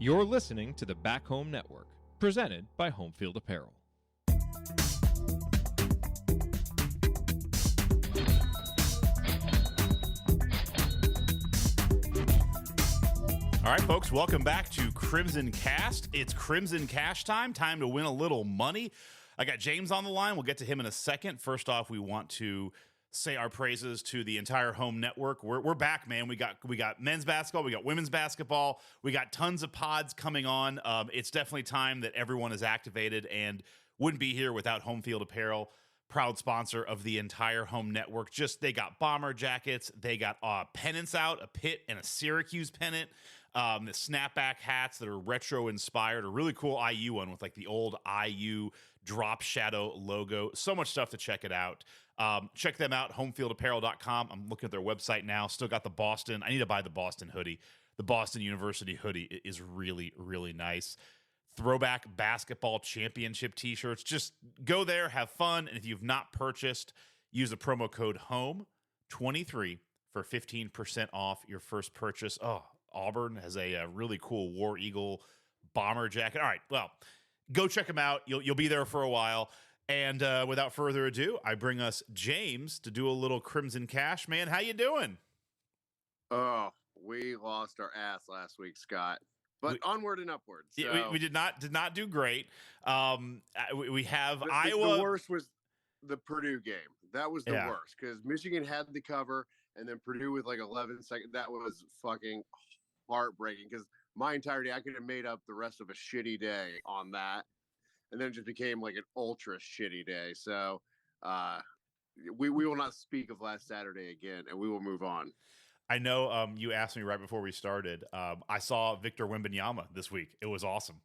You're listening to the Back Home Network, presented by Homefield Apparel. All right, folks, welcome back to Crimson Cast. It's Crimson Cash time to win a little money. I got James on the line. We'll get to him in a second. First off, we want to say our praises to the entire home network. We're back, man. We got men's basketball, we got women's basketball, we got tons of pods coming on. It's definitely time that everyone is activated, and wouldn't be here without Homefield Apparel, proud sponsor of the entire home network. They got bomber jackets, they got pennants out, a Pitt and a Syracuse pennant. The snapback hats that are retro inspired, a really cool IU one with like the old IU drop shadow logo. So much stuff to check it out. Check them out, homefieldapparel.com. I'm looking at their website now. Still got the Boston. I need to buy the Boston hoodie. The Boston University hoodie is really, really nice. Throwback basketball championship t-shirts. Just go there, have fun. And if you've not purchased, use the promo code HOME23 for 15% off your first purchase. Oh, Auburn has a really cool War Eagle bomber jacket. All right, well, go check them out. You'll be there for a while. And without further ado, I bring us James to do a little Crimson Cash. Man, how you doing? Oh, we lost our ass last week, Scott. But onward and upward. So. We did not do great. We have Iowa. The worst was the Purdue game. That was the Yeah. worst because Michigan had the cover, and then Purdue with like 11 seconds. That was fucking heartbreaking because my entire day, I could have made up the rest of a shitty day on that. And then it just became like an ultra shitty day. So we will not speak of last Saturday again, and we will move on. I know you asked me right before we started. I saw Victor Wembanyama this week. It was awesome.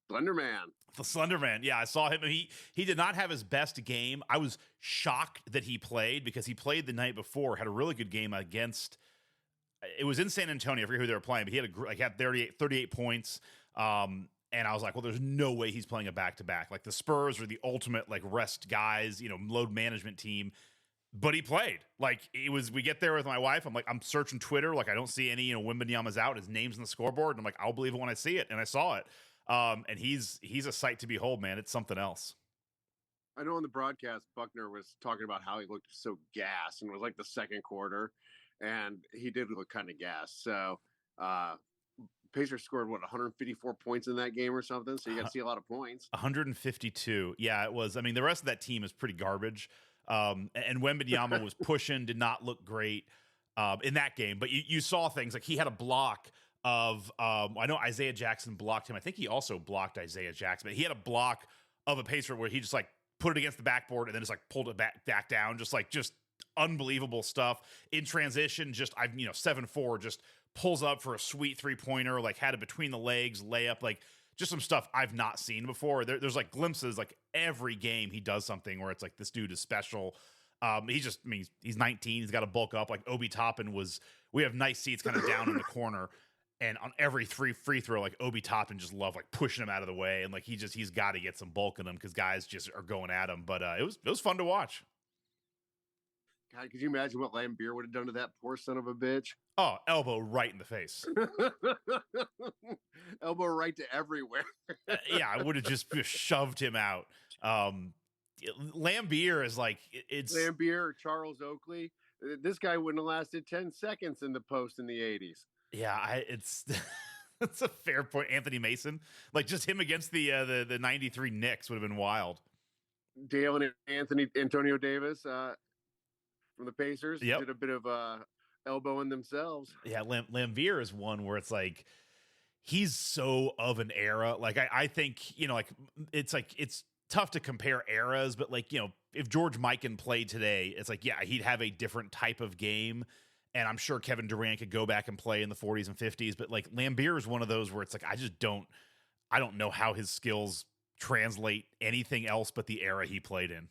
Slender Man. The Slender Man. Yeah, I saw him. He did not have his best game. I was shocked that he played because he played the night before, had a really good game against – it was in San Antonio. I forget who they were playing, but he had 38 points. And I was like, well, there's no way he's playing a back-to-back. Like the Spurs are the ultimate like rest guys, load management team. But he played. Like we get there with my wife. I'm like, I'm searching Twitter. Like I don't see any, Wembanyama's out. His name's on the scoreboard. And I'm like, I'll believe it when I see it. And I saw it. And he's a sight to behold, man. It's something else. I know on the broadcast, Buckner was talking about how he looked so gassed and it was like the second quarter. And he did look kind of gassed. So, Pacers scored 154 points in that game or something. So you got to see a lot of points. 152. Yeah, it was. I mean, the rest of that team is pretty garbage. And Wembanyama was pushing, did not look great in that game. But you saw things like he had a block of. I know Isaiah Jackson blocked him. I think he also blocked Isaiah Jackson. But he had a block of a Pacer where he just like put it against the backboard and then just like pulled it back down. Just unbelievable stuff in transition. 7-4 just pulls up for a sweet 3-pointer, like had it between the legs, layup, like just some stuff I've not seen before. There's like glimpses, like every game he does something where it's like, this dude is special. He's 19. He's got to bulk up. Like Obi Toppin we have nice seats kind of down in the corner. And on every free throw, like Obi Toppin just loved like pushing him out of the way. And like, he's got to get some bulk in him because guys just are going at him. But it was fun to watch. God, could you imagine what Lambeer would have done to that poor son of a bitch? Oh, elbow right in the face. Elbow right to everywhere. Yeah, I would have just shoved him out. Lambeer is like it's Lambeer or Charles Oakley. This guy wouldn't have lasted 10 seconds in the post in the 80s. Yeah, it's that's a fair point. Anthony Mason, like just him against the 93 Knicks would have been wild. Dale and Antonio Davis from the Pacers did a bit of elbowing themselves. Yeah, Lambeer is one where it's like he's so of an era. Like I think it's tough to compare eras, but like if George Mikan played today, it's like he'd have a different type of game. And I'm sure Kevin Durant could go back and play in the 40s and 50s, but like Lambeer is one of those where it's like I don't know how his skills translate anything else but the era he played in.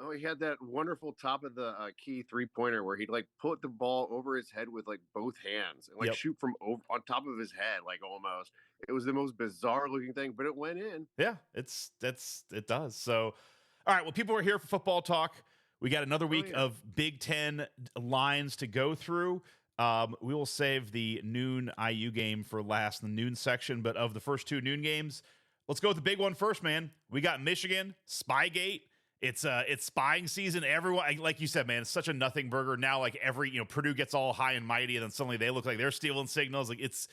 Oh, he had that wonderful top of the key 3-pointer where he'd like put the ball over his head with like both hands and like shoot from on top of his head, like almost. It was the most bizarre looking thing, but it went in. Yeah, it does. So, all right, well, people are here for football talk. We got another week of Big Ten lines to go through. We will save the noon IU game for last in the noon section. But of the first 2 noon games, let's go with the big one first, man. We got Michigan, Spygate. It's spying season. Everyone, like you said, man, it's such a nothing burger. Now, like Purdue gets all high and mighty, and then suddenly they look like they're stealing signals. Like it's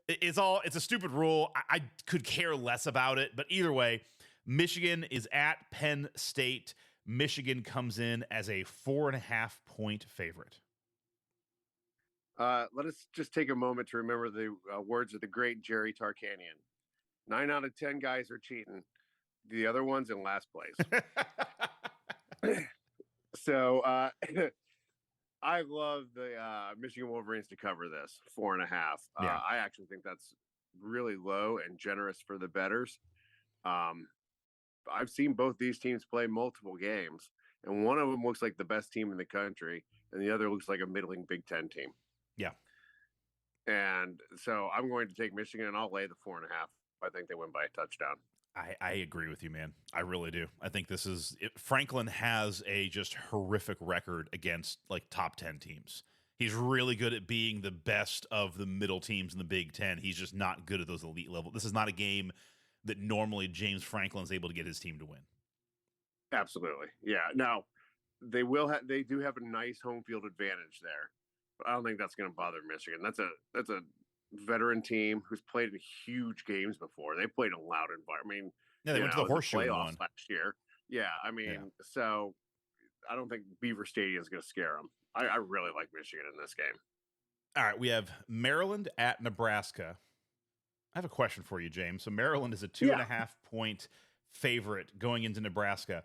a stupid rule. I could care less about it. But either way, Michigan is at Penn State. Michigan comes in as a 4.5-point favorite. Let us just take a moment to remember the words of the great Jerry Tarkanian. 9 out of 10 guys are cheating. The other one's in last place. So I love the Michigan Wolverines to cover this 4.5. Yeah. I actually think that's really low and generous for the bettors. I've seen both these teams play multiple games, and one of them looks like the best team in the country, and the other looks like a middling Big Ten team. Yeah. And so I'm going to take Michigan, and I'll lay the 4.5. I think they win by a touchdown. I agree with you, man. I really do. I think Franklin has a just horrific record against like top 10 teams. He's really good at being the best of the middle teams in the Big Ten. He's just not good at those elite level. This is not a game that normally James Franklin's able to get his team to win. Absolutely. Yeah. Now, they do have a nice home field advantage there, but I don't think that's going to bother Michigan. That's a veteran team who's played in huge games before. They played a loud environment. I mean, yeah, they went to the Horseshoe playoffs last year. Yeah, I mean, so I don't think Beaver Stadium is going to scare them. I really like Michigan in this game. All right, we have Maryland at Nebraska. I have a question for you, James. So Maryland is a 2.5-point favorite going into Nebraska.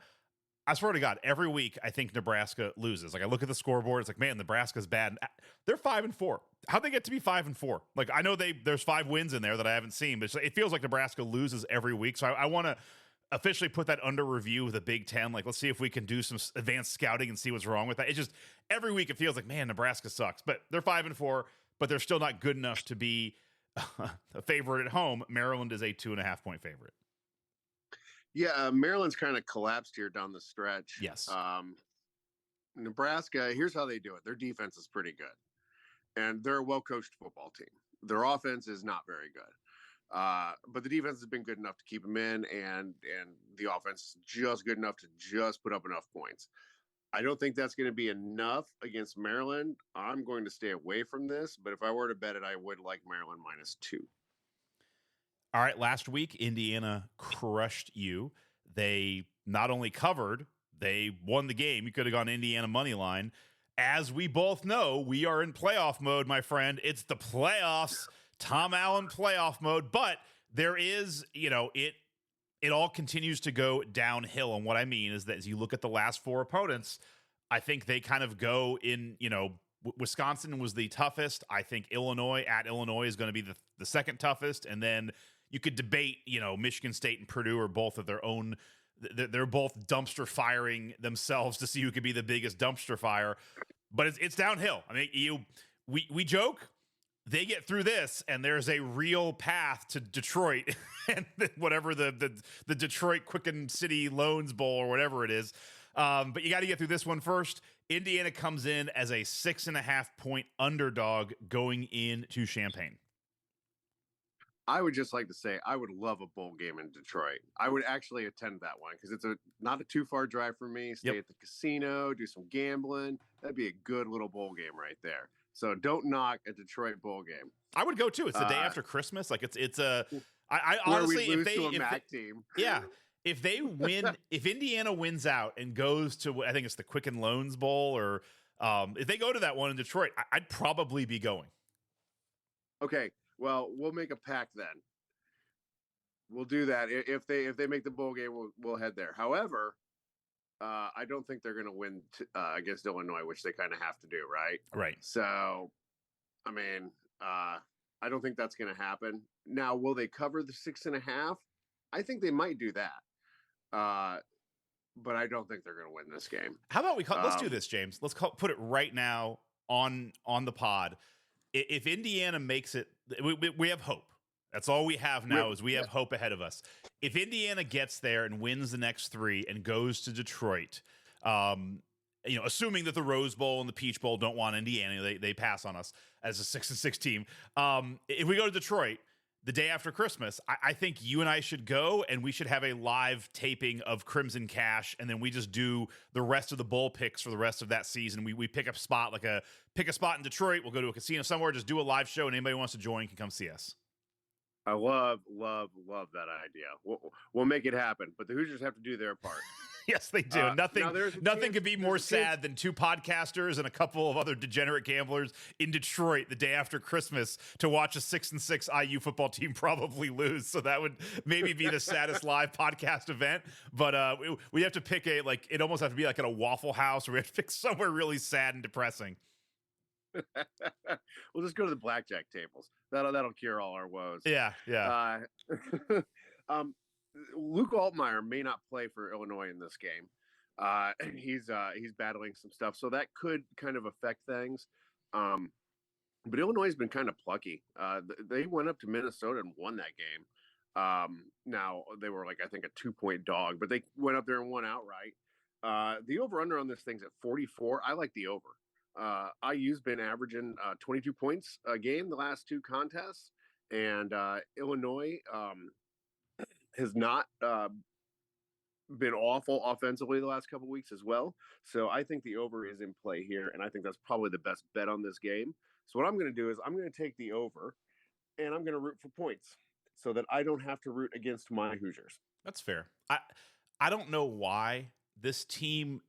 I swear to God, every week I think Nebraska loses. Like I look at the scoreboard, it's like, man, Nebraska's bad. They're 5-4. How'd they get to be 5-4? Like I know there's 5 wins in there that I haven't seen, but it feels like Nebraska loses every week. So I want to officially put that under review with the Big Ten. Like let's see if we can do some advanced scouting and see what's wrong with that. It just every week it feels like, man, Nebraska sucks. But they're 5-4, but they're still not good enough to be a favorite at home. Maryland is a 2.5-point favorite. Yeah, Maryland's kind of collapsed here down the stretch. Yes. Nebraska, here's how they do it. Their defense is pretty good, and they're a well-coached football team. Their offense is not very good, but the defense has been good enough to keep them in, and the offense is just good enough to just put up enough points. I don't think that's going to be enough against Maryland. I'm going to stay away from this, but if I were to bet it, I would like Maryland -2. All right, last week, Indiana crushed you. They not only covered, they won the game. You could have gone Indiana money line. As we both know, we are in playoff mode, my friend. It's the playoffs, Tom Allen playoff mode. But there is, it all continues to go downhill. And what I mean is that as you look at the last 4 opponents, I think they kind of go in, Wisconsin was the toughest. I think Illinois is going to be the second toughest. And then you could debate, Michigan State and Purdue are both of their own. They're both dumpster firing themselves to see who could be the biggest dumpster fire. But it's downhill. I mean, we joke, they get through this, and there's a real path to Detroit and whatever the Detroit Quicken City Loans Bowl or whatever it is. But you got to get through this one first. Indiana comes in as a 6.5-point underdog going into Champaign. I would just like to say I would love a bowl game in Detroit. I would actually attend that one because it's not a too far drive for me. Stay at the casino, do some gambling. That'd be a good little bowl game right there. So don't knock a Detroit bowl game. I would go too. It's the day after Christmas. Like it's a. I honestly, if they team, if they win, if Indiana wins out and goes to, I think it's the Quicken Loans Bowl, or if they go to that one in Detroit, I'd probably be going. Okay. Well, we'll make a pact then. We'll do that. If they make the bowl game, we'll head there. However, I don't think they're going to win against Illinois, which they kind of have to do, right? Right. So, I mean, I don't think that's going to happen. Now, will they cover the 6.5? I think they might do that. But I don't think they're going to win this game. How about let's do this, James. Let's put it right now on the pod. If Indiana makes it, we have hope. That's all we have now is we have hope ahead of us. If Indiana gets there and wins the next 3 and goes to Detroit, assuming that the Rose Bowl and the Peach Bowl don't want Indiana, they pass on us as a 6-6 team. If we go to Detroit the day after Christmas, I think you and I should go, and we should have a live taping of Crimson Cash, and then we just do the rest of the bowl picks for the rest of that season. We pick up a spot, pick a spot in Detroit. We'll go to a casino somewhere, just do a live show, and anybody who wants to join can come see us. I love that idea. We'll make it happen, but the Hoosiers have to do their part. Yes, they do. Nothing could be more sad than two podcasters and a couple of other degenerate gamblers in Detroit the day after Christmas to watch a 6-6 IU football team probably lose. So that would maybe be the saddest live podcast event. But we have to pick it almost have to be like at a Waffle House, or we have to pick somewhere really sad and depressing. We'll just go to the blackjack tables. That'll cure all our woes. Yeah. Luke Altmaier may not play for Illinois in this game. He's battling some stuff, so that could kind of affect things. But Illinois has been kind of plucky. They went up to Minnesota and won that game. Now they were I think a 2-point dog, but they went up there and won outright. The over/under on this thing's at 44. I like the over. IU's been averaging 22 points a game the last two contests, and Illinois has not been awful offensively the last couple of weeks as well. So I think the over is in play here, and I think that's probably the best bet on this game. So what I'm going to do is I'm going to take the over, and I'm going to root for points so that I don't have to root against my Hoosiers. That's fair. I don't know why this team.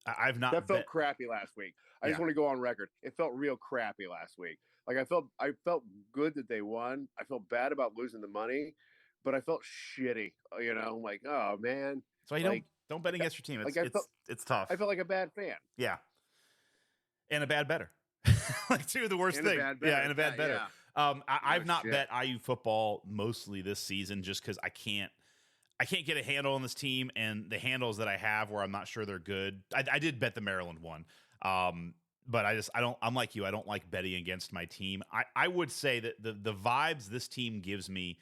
I've not. That felt crappy last week. I just want to go on record. It felt real crappy last week. I felt good that they won. I felt bad about losing the money, but I felt shitty. Oh man. So you don't bet against your team. It's tough. I felt like a bad fan. Yeah. And a bad better. Two of the worst things. Yeah, and a bad better. Yeah. I've not bet IU football mostly this season just because I can't get a handle on this team, and the handles that I have where I'm not sure they're good. I did bet the Maryland one. But I'm like you. I don't like betting against my team. I would say that the vibes this team gives me,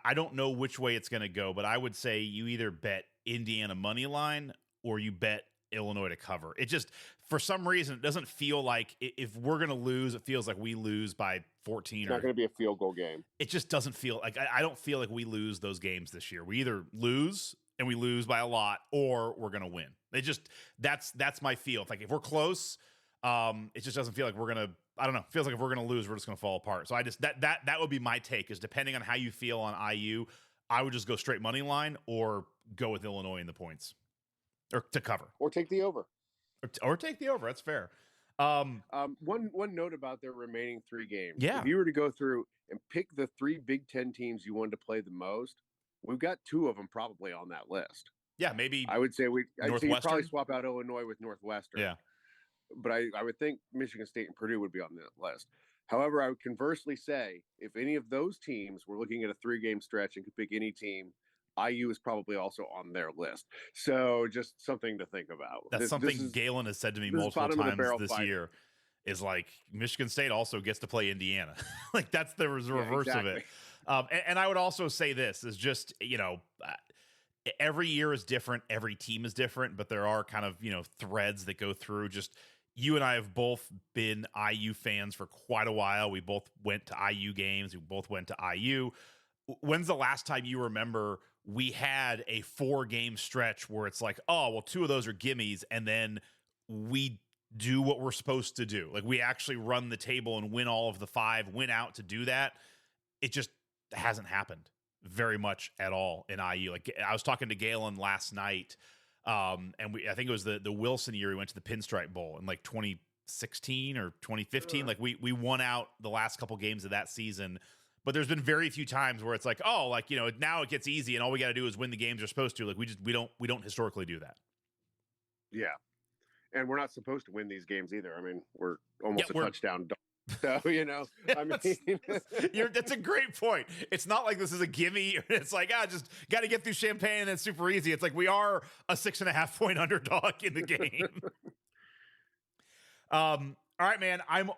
I don't know which way it's going to go, but I would say you either bet Indiana money line or you bet Illinois to cover. It just, for some reason, it doesn't feel like if we're going to lose, it feels like we lose by 14. It's not going to be a field goal game. It just doesn't feel like, I don't feel like we lose those games this year. We either lose and we lose by a lot, or we're going to win. It just, that's my feel. It's like if we're close, it just doesn't feel like we're going to, I don't know. It feels like if we're going to lose, we're just going to fall apart. So I just, that would be my take, is depending on how you feel on IU, I would just go straight money line or go with Illinois in the points or to cover, or take the over, or take the over. That's fair. One note about their remaining three games. Yeah. If you were to go through and pick the three Big Ten teams you wanted to play the most, we've got two of them probably on that list. Yeah, maybe. I would say you probably swap out Illinois with Northwestern. Yeah. But I would think Michigan State and Purdue would be on that list. However, I would conversely say if any of those teams were looking at a 3-game stretch and could pick any team, IU is probably also on their list. So just something to think about. That's something Galen has said to me multiple times this year, is like Michigan State also gets to play Indiana. Like that's the reverse of it. And I would also say this is just, every year is different. Every team is different, but there are kind of, threads that go through. Just you and I have both been IU fans for quite a while. We both went to IU games. We both went to IU. When's the last time you remember we had a 4-game stretch where it's like, oh, well, 2 of those are gimmies, and then we do what we're supposed to do? Like we actually run the table and win all of the 5, win out to do that. It just hasn't happened very much at all in IU. Like I was talking to Galen last night, and I think it was the Wilson year we went to the Pinstripe Bowl in like 2016 or 2015. Like we won out the last couple games of that season. But there's been very few times where it's like, oh, like, now it gets easy and all we got to do is win the games we're supposed to. Like we don't historically do that. Yeah. And we're not supposed to win these games either. I mean, we're almost a touchdown dog. So, I mean, that's a great point. It's not like this is a gimme. It's like, just got to get through Champaign and it's super easy. It's like we are a 6.5-point underdog in the game. All right, man. I'm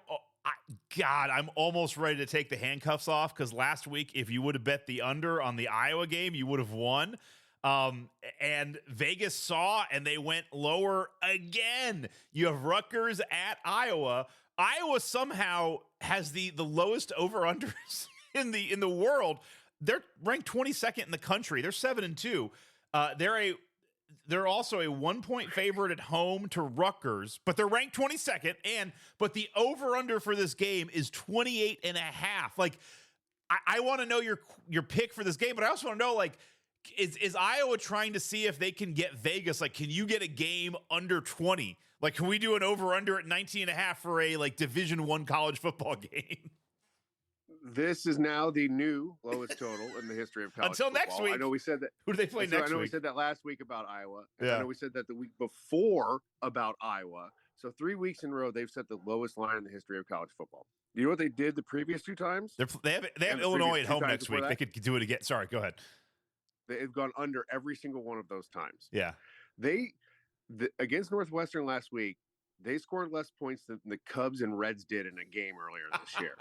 almost ready to take the handcuffs off, because last week, if you would have bet the under on the Iowa game, you would have won. And Vegas saw, and they went lower again. You have Rutgers at Iowa. Iowa somehow has the lowest over-unders in the world. They're ranked 22nd in the country. They're 7-2. They're also a 1-point favorite at home to Rutgers, but they're ranked 22nd. But the over-under for this game is 28.5. Like, I want to know your pick for this game, but I also want to know, like, is Iowa trying to see if they can get Vegas? Like, can you get a game under 20? Like, can we do an over-under at 19.5 for a like Division I college football game? This is now the new lowest total in the history of college Until football. next week. I know we said that. Who do they play next week? I know we said that last week about Iowa. Yeah. I know we said that the week before about Iowa. So 3 weeks in a row, they've set the lowest line in the history of college football. You know what they did the previous 2 times? They have Illinois at home next week. They could do it again. Sorry, go ahead. They've gone under every single one of those times. Yeah. Against Northwestern last week, they scored less points than the Cubs and Reds did in a game earlier this year.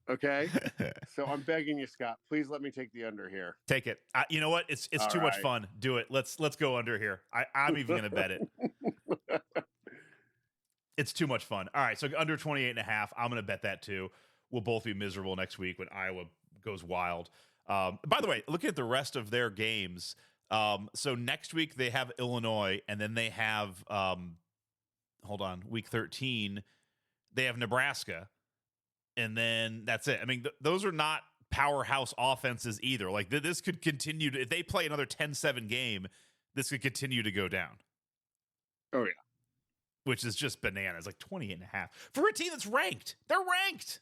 Okay, so I'm begging you, Scott. Please let me take the under here. Take it. You know what? It's too much fun. Do it. Let's go under here. I'm even gonna bet it. It's too much fun. All right, so under 28.5. I'm gonna bet that too. We'll both be miserable next week when Iowa goes wild. By the way, looking at the rest of their games, so next week they have Illinois, and then they have week 13 they have Nebraska. And then that's it. I mean, those are not powerhouse offenses either. Like, this could continue if they play another 10-7 game, this could continue to go down. Oh, yeah. Which is just bananas, like 28.5. For a team that's ranked. They're ranked.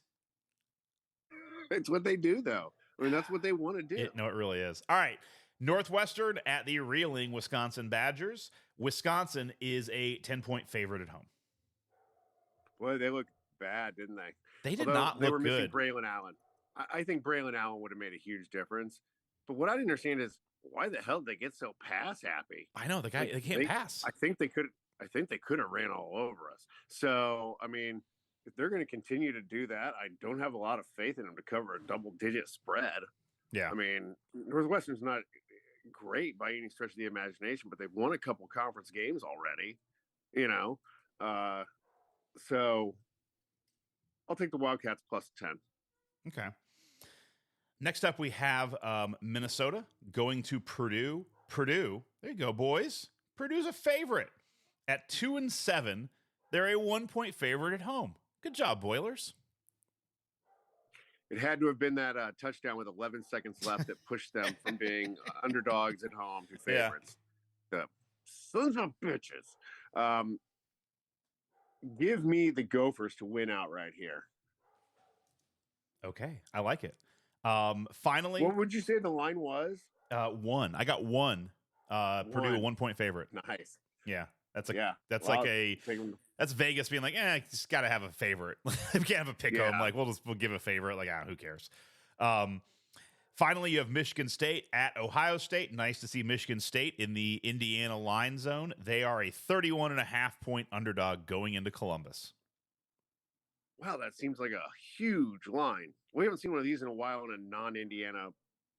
It's what they do, though. I mean, that's what they want to do. It really is. All right. Northwestern at the reeling Wisconsin Badgers. Wisconsin is a 10-point favorite at home. Boy, they looked bad, didn't they? They did not look good. They were missing Braylon Allen. I think Braylon Allen would have made a huge difference. But what I didn't understand is why the hell did they get so pass happy? I know the guy. They can't pass. I think they could have ran all over us. So I mean, if they're going to continue to do that, I don't have a lot of faith in them to cover a double-digit spread. Yeah. I mean, Northwestern's not great by any stretch of the imagination, but they've won a couple conference games already. You know, so. I'll take the Wildcats plus 10. Okay. Next up, we have Minnesota going to Purdue. Purdue, there you go, boys. Purdue's a favorite at 2-7. They're a 1-point favorite at home. Good job, Boilers. It had to have been that touchdown with 11 seconds left that pushed them from being underdogs at home to favorites. Yeah. The sons of bitches. Give me the Gophers to win outright here. Okay, I like it. Finally, what would you say the line was? 1. I got 1. Purdue a 1-point favorite. Nice. Yeah, that's Vegas being like, just got to have a favorite. We can't have a pick 'em. Like we'll give a favorite. Like who cares? Finally, you have Michigan State at Ohio State. Nice to see Michigan State in the Indiana line zone. They are a 31.5-point underdog going into Columbus. Wow, that seems like a huge line. We haven't seen one of these in a while in a non-Indiana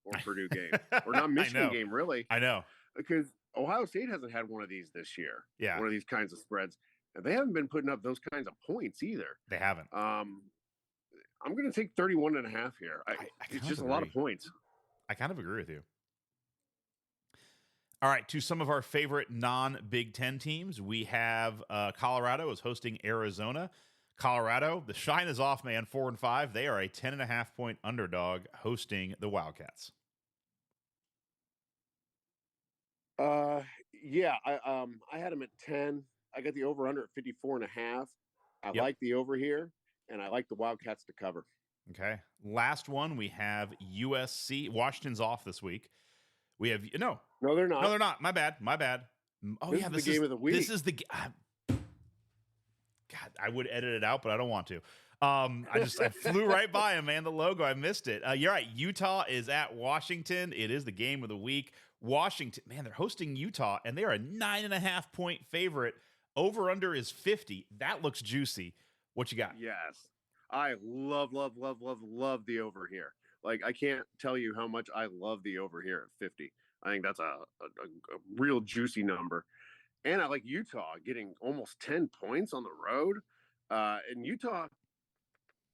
or Purdue game. Or non-Michigan game, really. I know. Because Ohio State hasn't had one of these this year. Yeah. One of these kinds of spreads. And they haven't been putting up those kinds of points either. They haven't. I'm going to take 31.5 here. It's just a lot of points. I kind of agree with you. All right, to some of our favorite non-Big Ten teams, we have Colorado is hosting Arizona. Colorado, the shine is off, man, 4-5. They are a 10.5-point underdog hosting the Wildcats. Yeah, I had them at 10. I got the over-under at 54.5. I like the over here. And I like the Wildcats to cover. Okay. Last one, we have USC. Washington's off this week. We have no, they're not. No, they're not. My bad. Oh, this is the game of the week. This is the God. I would edit it out, but I don't want to. I flew right by him, man. The logo, I missed it. You're right. Utah is at Washington. It is the game of the week. Washington, man, they're hosting Utah, and they are a 9.5-point favorite. Over under is 50. That looks juicy. What you got? Yes. I love the over here. Like, I can't tell you how much I love the over here at 50. I think that's a real juicy number. And I like Utah getting almost 10 points on the road. And Utah,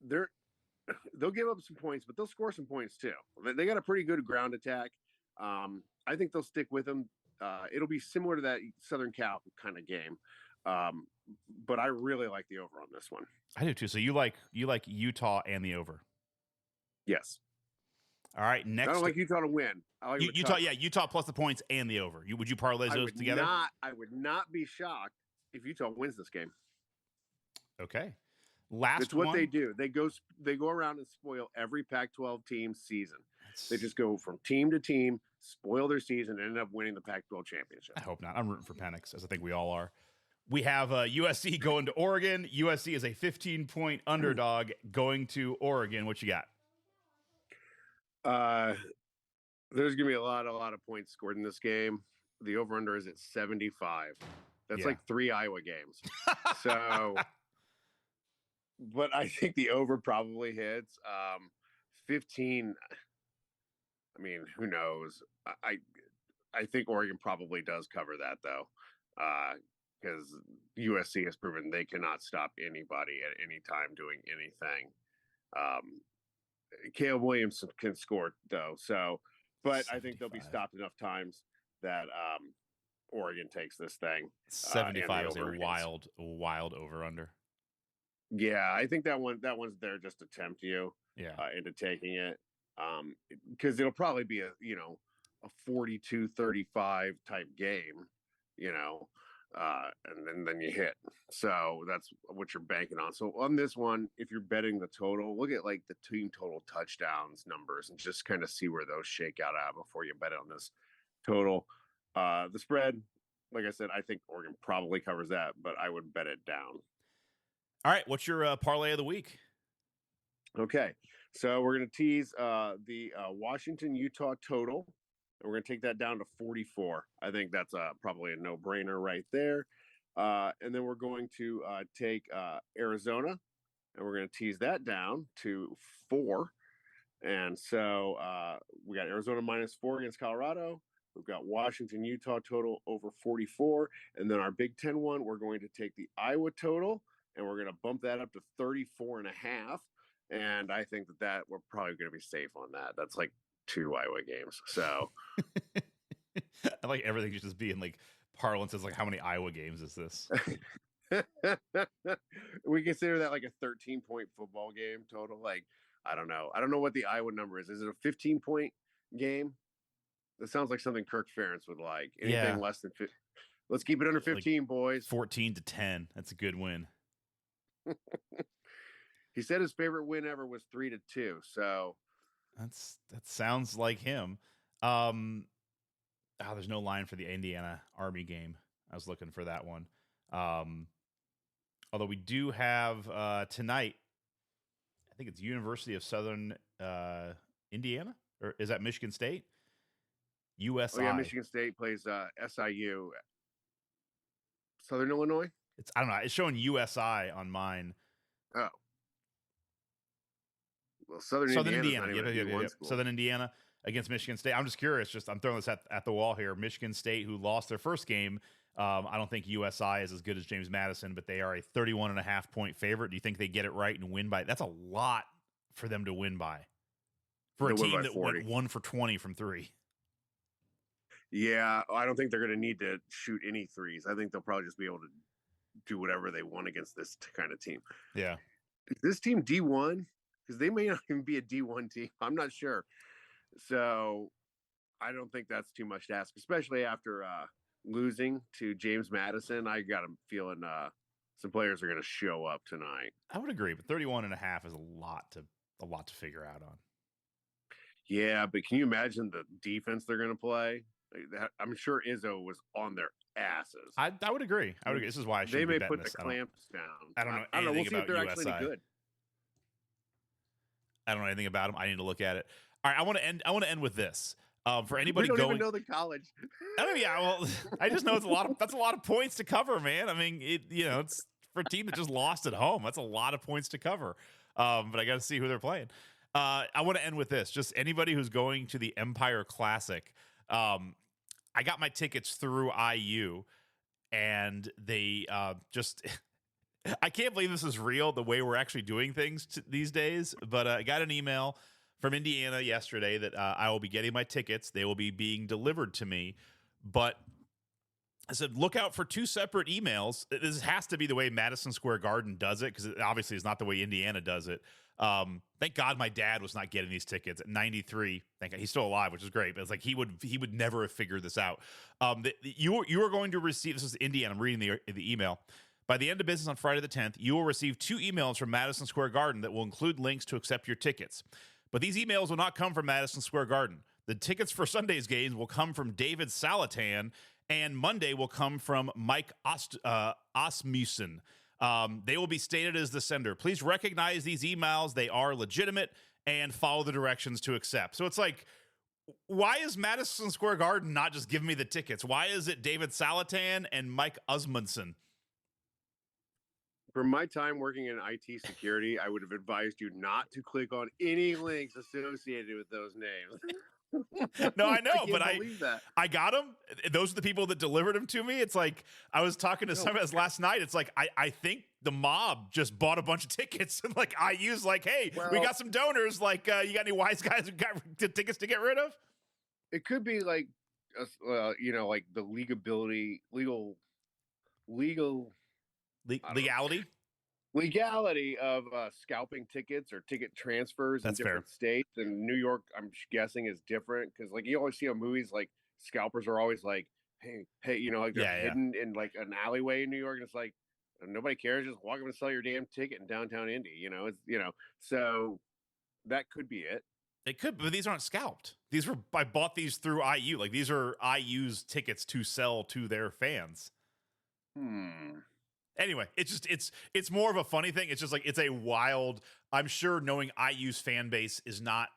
they'll give up some points, but they'll score some points too. They got a pretty good ground attack. I think they'll stick with them. It'll be similar to that Southern Cal kind of game. But I really like the over on this one. I do too. So you like Utah and the over. Yes. All right. Next, I don't like Utah to win. I like Utah. Yeah, Utah plus the points and the over. Would you parlay those together? I would not be shocked if Utah wins this game. Okay. That's what they do. They go around and spoil every Pac-12 team's season. They just go from team to team, spoil their season, and end up winning the Pac-12 championship. I hope not. I'm rooting for Penix, as I think we all are. We have USC going to Oregon. USC is a 15-point underdog going to Oregon. What you got? There's gonna be a lot of points scored in this game. The over/under is at 75. That's like 3 Iowa games. So, but I think the over probably hits. 15. I mean, who knows? I think Oregon probably does cover that though, because USC has proven they cannot stop anybody at any time doing anything. Caleb Williams can score though, so but 75. I think they'll be stopped enough times that Oregon takes this thing. 75 is a wild over under. Yeah, I think that one's there just to tempt you into taking it. Because it'll probably be a 42-35 type game, and then you hit. So that's what you're banking on. So on this one, if you're betting the total, look at like the team total touchdowns numbers and just kind of see where those shake out at before you bet on this total. The spread, like I said, I think Oregon probably covers that, but I would bet it down. All right, what's your parlay of the week? Okay, so we're going to tease the Washington-Utah total, and we're going to take that down to 44. I think that's probably a no-brainer right there. And then we're going to take Arizona, and we're going to tease that down to 4. And so we got Arizona -4 against Colorado. We've got Washington-Utah total over 44. And then our Big Ten one, we're going to take the Iowa total, and we're going to bump that up to 34.5. And I think that we're probably going to be safe on that. That's like 2 Iowa games. So I like everything just being like parlance is like, how many Iowa games is this? We consider that like a 13-point football game total. Like, I don't know. I don't know what the Iowa number is. Is it a 15-point game? That sounds like something Kirk Ferentz would like. Anything less than 15. Let's keep it under 15, like boys. 14-10. That's a good win. He said his favorite win ever was 3-2. So that sounds like him. There's no line for the Indiana Army game. I was looking for that one. Although we do have tonight, I think it's University of Southern Indiana, or is that Michigan State? USI. Oh yeah, Michigan State plays SIU. Southern Illinois? I don't know. It's showing USI on mine. Oh. Well, Southern Indiana. Yeah. Southern Indiana against Michigan State. I'm just curious. I'm throwing this at the wall here. Michigan State, who lost their first game. I don't think USI is as good as James Madison, but they are a 31.5 point favorite. Do you think they get it right and win by? That's a lot for them to win by. For a team that went 1 for 20 from 3. Yeah, I don't think they're going to need to shoot any threes. I think they'll probably just be able to do whatever they want against this kind of team. Yeah. Is this team D1? Because they may not even be a D1 team. I'm not sure. So I don't think that's too much to ask, especially after losing to James Madison. I got a feeling some players are going to show up tonight. I would agree, but 31.5 is a lot to figure out on. Yeah, but can you imagine the defense they're going to play? I'm sure Izzo was on their asses. I would agree. This is why I should. They may put the clamps down. I don't know. I don't know. We'll see if they're USI. actually any good. I don't know anything about them. I need to look at it. All right, I want to end with this. For anybody we don't even know the college. I just know that's a lot of points to cover, man. I mean, it's for a team that just lost at home. That's a lot of points to cover. But I got to see who they're playing. I want to end with this. Just anybody who's going to the Empire Classic, I got my tickets through IU, and they just I can't believe this is real, the way we're actually doing things these days. But I got an email from Indiana yesterday that I will be getting my tickets. They will be being delivered to me. But I said, look out for 2 separate emails. This has to be the way Madison Square Garden does it, because it obviously is not the way Indiana does it. Thank God my dad was not getting these tickets at 93. Thank God he's still alive, which is great. But it's like he would never have figured this out. You are going to receive, this is Indiana, I'm reading the email. By the end of business on Friday the 10th, you will receive 2 emails from Madison Square Garden that will include links to accept your tickets. But these emails will not come from Madison Square Garden. The tickets for Sunday's games will come from David Salatan, and Monday will come from Mike Asmussen. They will be stated as the sender. Please recognize these emails. They are legitimate, and follow the directions to accept. So it's like, why is Madison Square Garden not just giving me the tickets? Why is it David Salatan and Mike Asmussen? From my time working in IT security, I would have advised you not to click on any links associated with those names. No, I know, but that. I got them. Those are the people that delivered them to me. It's like, I was talking to somebody last night. It's like, I think the mob just bought a bunch of tickets, and like IU's like, hey, we got some donors. Like, you got any wise guys who got tickets to get rid of? It could be like, like the legality of scalping tickets or ticket transfers in different states. And New York, I'm guessing, is different, because like you always see on movies, like scalpers are always like, hey, like they're hidden in like an alleyway in New York, and it's like nobody cares, just walk up and sell your damn ticket in downtown Indy. So that could be it. It could, but these aren't scalped. I bought these through IU. Like, these are IU's tickets to sell to their fans. Anyway, it's more of a funny thing. It's just like, it's a wild, I'm sure knowing IU's fan base is not,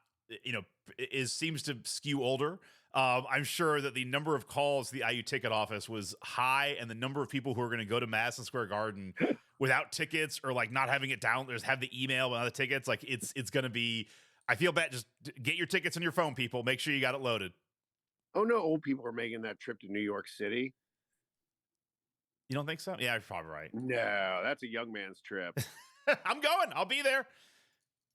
seems to skew older. I'm sure that the number of calls to the IU ticket office was high, and the number of people who are going to go to Madison Square Garden without tickets, or like not having it down, just have the email without the tickets. Like, it's going to be, I feel bad. Just get your tickets on your phone, people. Make sure you got it loaded. Oh no, old people are making that trip to New York City. You don't think so? Yeah, you're probably right. No, that's a young man's trip. I'm going. I'll be there.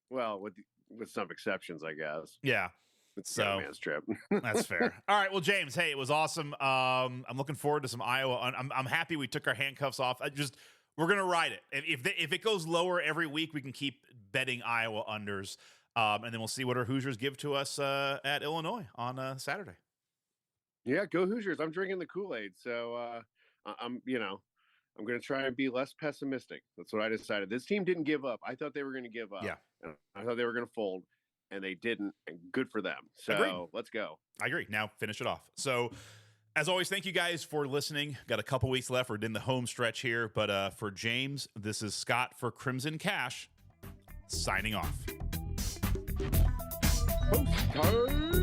Well, with some exceptions, I guess. Yeah. It's a young man's trip. That's fair. All right. Well, James, hey, it was awesome. I'm looking forward to some Iowa. I'm happy we took our handcuffs off. We're going to ride it. If it goes lower every week, we can keep betting Iowa unders. And then we'll see what our Hoosiers give to us at Illinois on Saturday. Yeah, go Hoosiers. I'm drinking the Kool-Aid. So, I'm going to try and be less pessimistic. That's what I decided. This team didn't give up. I thought they were going to give up. Yeah. I thought they were going to fold, and they didn't. And good for them. So Agreed. Let's go. I agree. Now finish it off. So, as always, thank you guys for listening. Got a couple weeks left. We're in the home stretch here. But for James, this is Scott for Crimson Cash, signing off. Post time.